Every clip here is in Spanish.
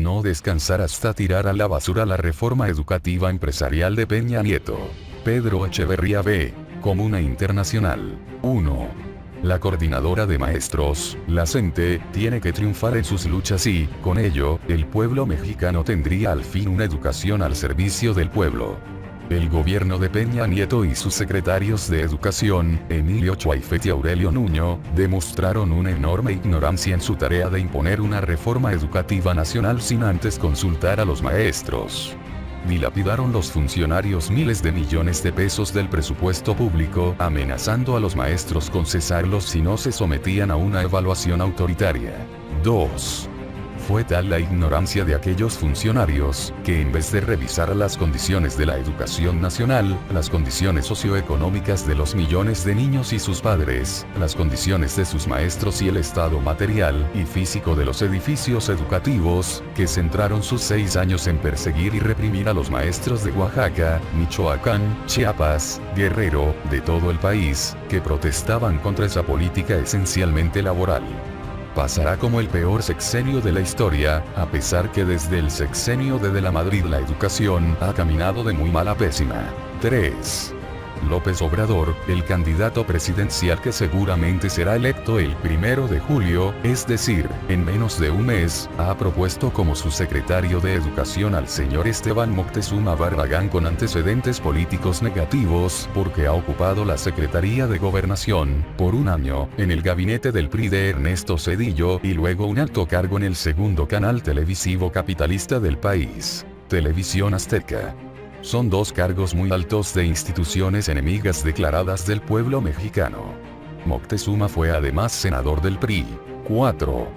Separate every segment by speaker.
Speaker 1: no descansar hasta tirar a la basura la reforma educativa empresarial de Peña Nieto. Pedro Echeverría B. Comuna Internacional. 1. La coordinadora de maestros, la CENTE, tiene que triunfar en sus luchas y, con ello, el pueblo mexicano tendría al fin una educación al servicio del pueblo. El gobierno de Peña Nieto y sus secretarios de Educación, Emilio Chuaifet y Aurelio Nuño, demostraron una enorme ignorancia en su tarea de imponer una reforma educativa nacional sin antes consultar a los maestros. Dilapidaron los funcionarios miles de millones de pesos del presupuesto público, amenazando a los maestros con cesarlos si no se sometían a una evaluación autoritaria. 2. Fue tal la ignorancia de aquellos funcionarios, que en vez de revisar las condiciones de la educación nacional, las condiciones socioeconómicas de los millones de niños y sus padres, las condiciones de sus maestros y el estado material y físico de los edificios educativos, que centraron sus 6 años en perseguir y reprimir a los maestros de Oaxaca, Michoacán, Chiapas, Guerrero, de todo el país, que protestaban contra esa política esencialmente laboral. Pasará como el peor sexenio de la historia, a pesar que desde el sexenio de la Madrid la educación ha caminado de muy mal a pésima. 3. López Obrador, el candidato presidencial que seguramente será electo el 1 de julio, es decir, en menos de un mes, ha propuesto como su secretario de Educación al señor Esteban Moctezuma Barragán con antecedentes políticos negativos, porque ha ocupado la Secretaría de Gobernación, por un año, en el gabinete del PRI de Ernesto Zedillo y luego un alto cargo en el segundo canal televisivo capitalista del país, Televisión Azteca. Son 2 cargos muy altos de instituciones enemigas declaradas del pueblo mexicano. Moctezuma fue además senador del PRI. 4.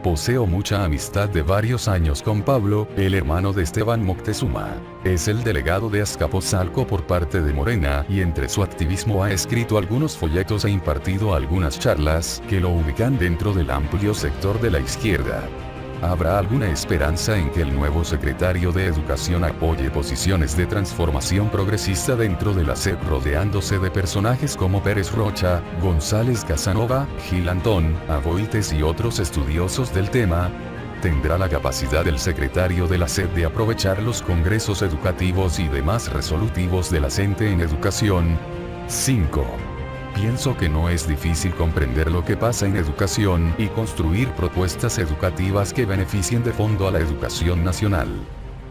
Speaker 1: Poseo mucha amistad de varios años con Pablo, el hermano de Esteban Moctezuma. Es el delegado de Azcapotzalco por parte de Morena y entre su activismo ha escrito algunos folletos e impartido algunas charlas que lo ubican dentro del amplio sector de la izquierda. ¿Habrá alguna esperanza en que el nuevo secretario de Educación apoye posiciones de transformación progresista dentro de la SEP rodeándose de personajes como Pérez Rocha, González Casanova, Gil Antón, Aboites y otros estudiosos del tema? ¿Tendrá la capacidad el secretario de la SEP de aprovechar los congresos educativos y demás resolutivos de la CENTE en educación? 5. Pienso que no es difícil comprender lo que pasa en educación y construir propuestas educativas que beneficien de fondo a la educación nacional.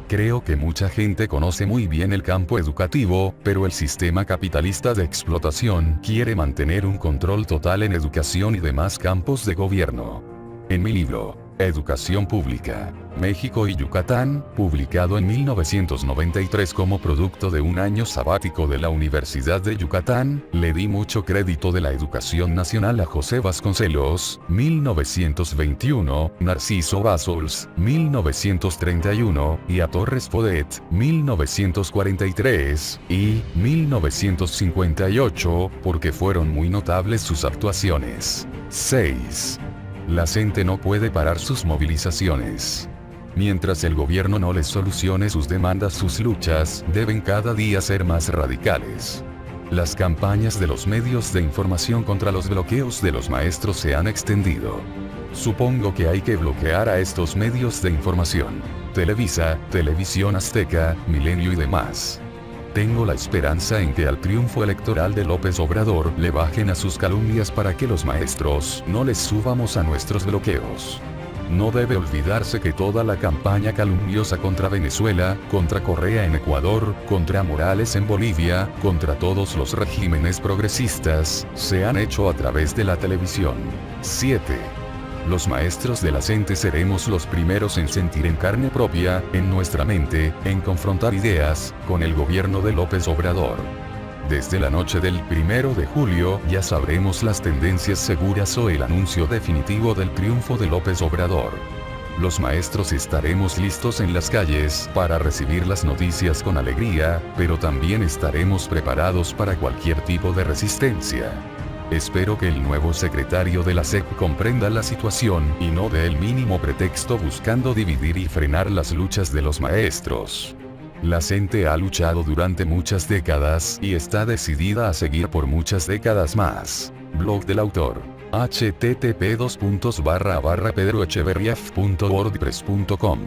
Speaker 1: Creo que mucha gente conoce muy bien el campo educativo, pero el sistema capitalista de explotación quiere mantener un control total en educación y demás campos de gobierno. En mi libro, Educación Pública, México y Yucatán, publicado en 1993 como producto de un año sabático de la Universidad de Yucatán, le di mucho crédito de la educación nacional a José Vasconcelos, 1921, Narciso Bassols, 1931, y a Torres Podet, 1943, y 1958, porque fueron muy notables sus actuaciones. 6. La CENTE no puede parar sus movilizaciones. Mientras el gobierno no les solucione sus demandas, sus luchas deben cada día ser más radicales. Las campañas de los medios de información contra los bloqueos de los maestros se han extendido. Supongo que hay que bloquear a estos medios de información. Televisa, Televisión Azteca, Milenio y demás. Tengo la esperanza en que al triunfo electoral de López Obrador le bajen a sus calumnias para que los maestros no les subamos a nuestros bloqueos. No debe olvidarse que toda la campaña calumniosa contra Venezuela, contra Correa en Ecuador, contra Morales en Bolivia, contra todos los regímenes progresistas, se han hecho a través de la televisión. 7. Los maestros de la CENTE seremos los primeros en sentir en carne propia, en nuestra mente, en confrontar ideas, con el gobierno de López Obrador. Desde la noche del 1 de julio ya sabremos las tendencias seguras o el anuncio definitivo del triunfo de López Obrador. Los maestros estaremos listos en las calles para recibir las noticias con alegría, pero también estaremos preparados para cualquier tipo de resistencia. Espero que el nuevo secretario de la SEP comprenda la situación y no dé el mínimo pretexto buscando dividir y frenar las luchas de los maestros. La CENTE ha luchado durante muchas décadas y está decidida a seguir por muchas décadas más. Blog del autor. http://pedroecheverriaf.wordpress.com.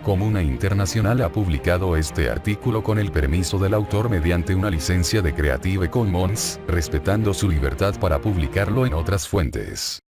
Speaker 1: Comuna Internacional ha publicado este artículo con el permiso del autor mediante una licencia de Creative Commons, respetando su libertad para publicarlo en otras fuentes.